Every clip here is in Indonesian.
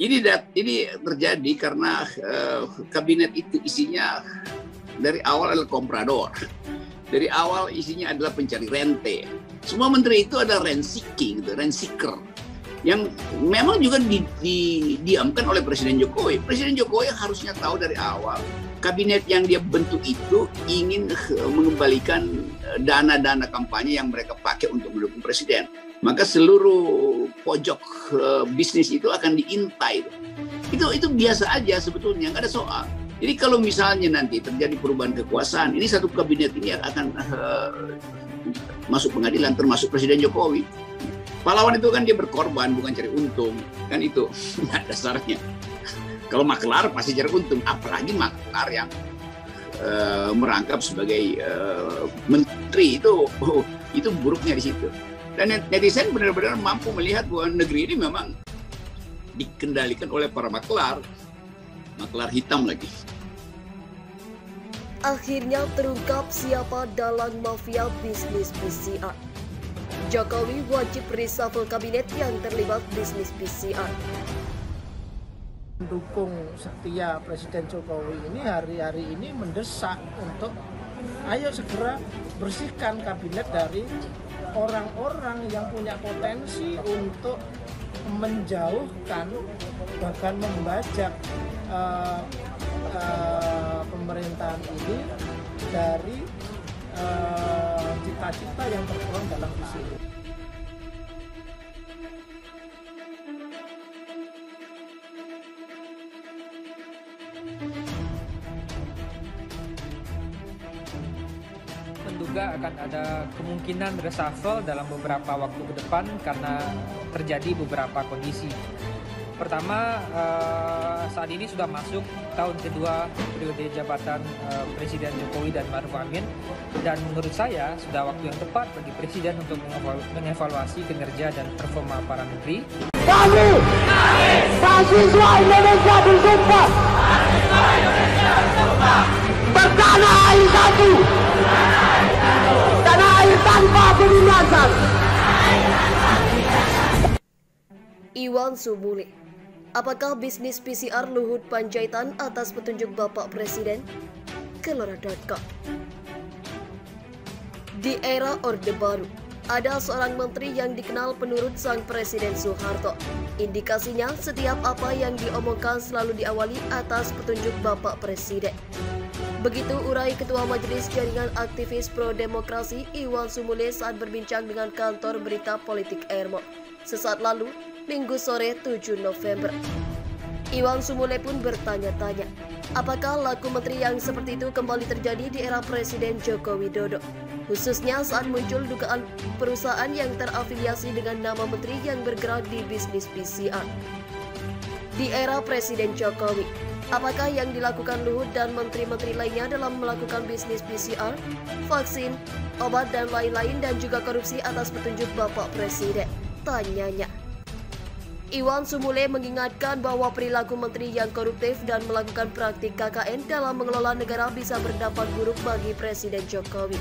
Ini terjadi karena kabinet itu isinya dari awal adalah komprador. Dari awal isinya adalah pencari rente. Semua menteri itu ada rent seeking, rent seeker, yang memang juga didiamkan oleh Presiden Jokowi. Presiden Jokowi harusnya tahu dari awal kabinet yang dia bentuk itu ingin mengembalikan dana-dana kampanye yang mereka pakai untuk mendukung presiden. Maka seluruh pojok bisnis itu akan diintai. Itu biasa aja sebetulnya, nggak ada soal. Jadi kalau misalnya nanti terjadi perubahan kekuasaan, ini satu kabinet ini akan masuk pengadilan, termasuk Presiden Jokowi. Pahlawan itu kan dia berkorban, bukan cari untung. Kan itu dasarnya. Kalau maklar pasti cari untung, apalagi maklar yang merangkap sebagai menteri, itu buruknya di situ. Dan netizen benar-benar mampu melihat bahwa negeri ini memang dikendalikan oleh para maklar hitam lagi. Akhirnya terungkap siapa dalang mafia bisnis PCR. Jokowi wajib reshuffle kabinet yang terlibat bisnis PCR. Pendukung setia Presiden Jokowi ini hari-hari ini mendesak untuk ayo segera bersihkan kabinet dari orang-orang yang punya potensi untuk menjauhkan bahkan membajak pemerintahan ini dari cita-cita yang tertuang dalam visi ini. Menduga akan ada kemungkinan reshuffle dalam beberapa waktu ke depan karena terjadi beberapa kondisi. Pertama, saat ini sudah masuk tahun kedua periode jabatan Presiden Jokowi dan Ma'ruf Amin, dan menurut saya sudah waktu yang tepat bagi Presiden untuk mengevaluasi kinerja dan performa para menteri. Kami, mahasiswa Indonesia bersumpah bertanah air satu, tanah air tanpa penindasan. Iwan Sumule, apakah bisnis PCR Luhut Panjaitan atas petunjuk Bapak Presiden? Kelora.com. Di era Orde Baru, ada seorang menteri yang dikenal penurut sang Presiden Soeharto. Indikasinya setiap apa yang diomongkan selalu diawali atas petunjuk Bapak Presiden. Begitu urai Ketua Majelis Jaringan Aktivis Pro Demokrasi Iwan Sumule saat berbincang dengan kantor berita politik Airmo sesaat lalu, Minggu sore 7 November. Iwan Sumule pun bertanya-tanya, apakah laku menteri yang seperti itu kembali terjadi di era Presiden Joko Widodo, khususnya saat muncul dugaan perusahaan yang terafiliasi dengan nama menteri yang bergerak di bisnis PCR. Di era Presiden Jokowi, apakah yang dilakukan Luhut dan menteri-menteri lainnya dalam melakukan bisnis PCR, vaksin, obat dan lain-lain dan juga korupsi atas petunjuk Bapak Presiden? Tanyanya. Iwan Sumule mengingatkan bahwa perilaku menteri yang koruptif dan melakukan praktik KKN dalam mengelola negara bisa berdampak buruk bagi Presiden Jokowi.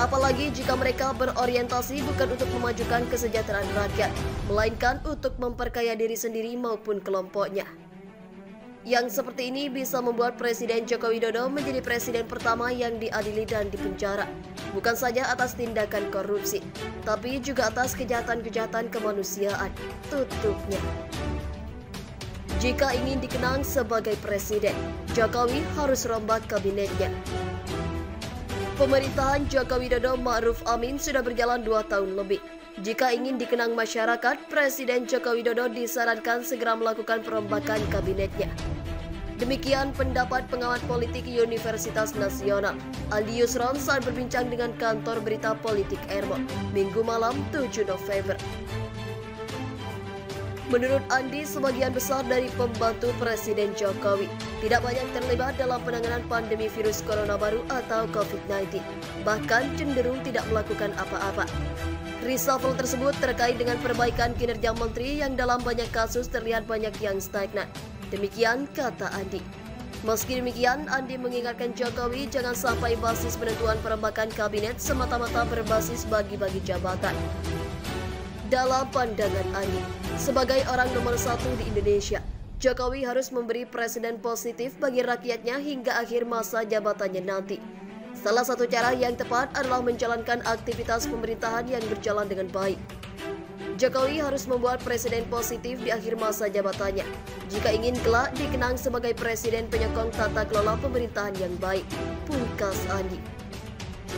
Apalagi jika mereka berorientasi bukan untuk memajukan kesejahteraan rakyat, melainkan untuk memperkaya diri sendiri maupun kelompoknya. Yang seperti ini bisa membuat Presiden Joko Widodo menjadi presiden pertama yang diadili dan dipenjara, bukan saja atas tindakan korupsi, tapi juga atas kejahatan-kejahatan kemanusiaan, tutupnya. Jika ingin dikenang sebagai presiden, Jokowi harus rombak kabinetnya. Pemerintahan Joko Widodo Ma'ruf Amin sudah berjalan 2 tahun lebih. Jika ingin dikenang masyarakat, Presiden Joko Widodo disarankan segera melakukan perombakan kabinetnya. Demikian pendapat pengamat politik Universitas Nasional, Andi Yusron saat berbincang dengan kantor berita politik Airmo, Minggu malam 7 November. Menurut Andi, sebagian besar dari pembantu Presiden Jokowi tidak banyak terlibat dalam penanganan pandemi virus corona baru atau COVID-19, bahkan cenderung tidak melakukan apa-apa. Reshuffle tersebut terkait dengan perbaikan kinerja menteri yang dalam banyak kasus terlihat banyak yang stagnan. Demikian kata Andi. Meski demikian, Andi mengingatkan Jokowi jangan sampai basis penentuan perombakan kabinet semata-mata berbasis bagi-bagi jabatan. Dalam pandangan Andi, sebagai orang nomor 1 di Indonesia, Jokowi harus memberi presiden positif bagi rakyatnya hingga akhir masa jabatannya nanti. Salah satu cara yang tepat adalah menjalankan aktivitas pemerintahan yang berjalan dengan baik. Jokowi harus membuat presiden positif di akhir masa jabatannya, jika ingin kelak dikenang sebagai presiden penyokong tata kelola pemerintahan yang baik, pungkas Andi.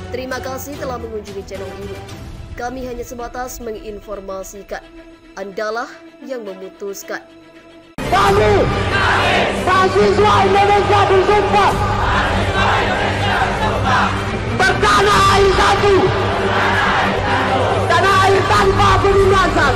Terima kasih telah mengunjungi channel ini. Kami hanya sebatas menginformasikan. Andalah yang memutuskan. Kami, mahasiswa Indonesia bersumpah bertanah air satu, tanah air tanpa penindasan.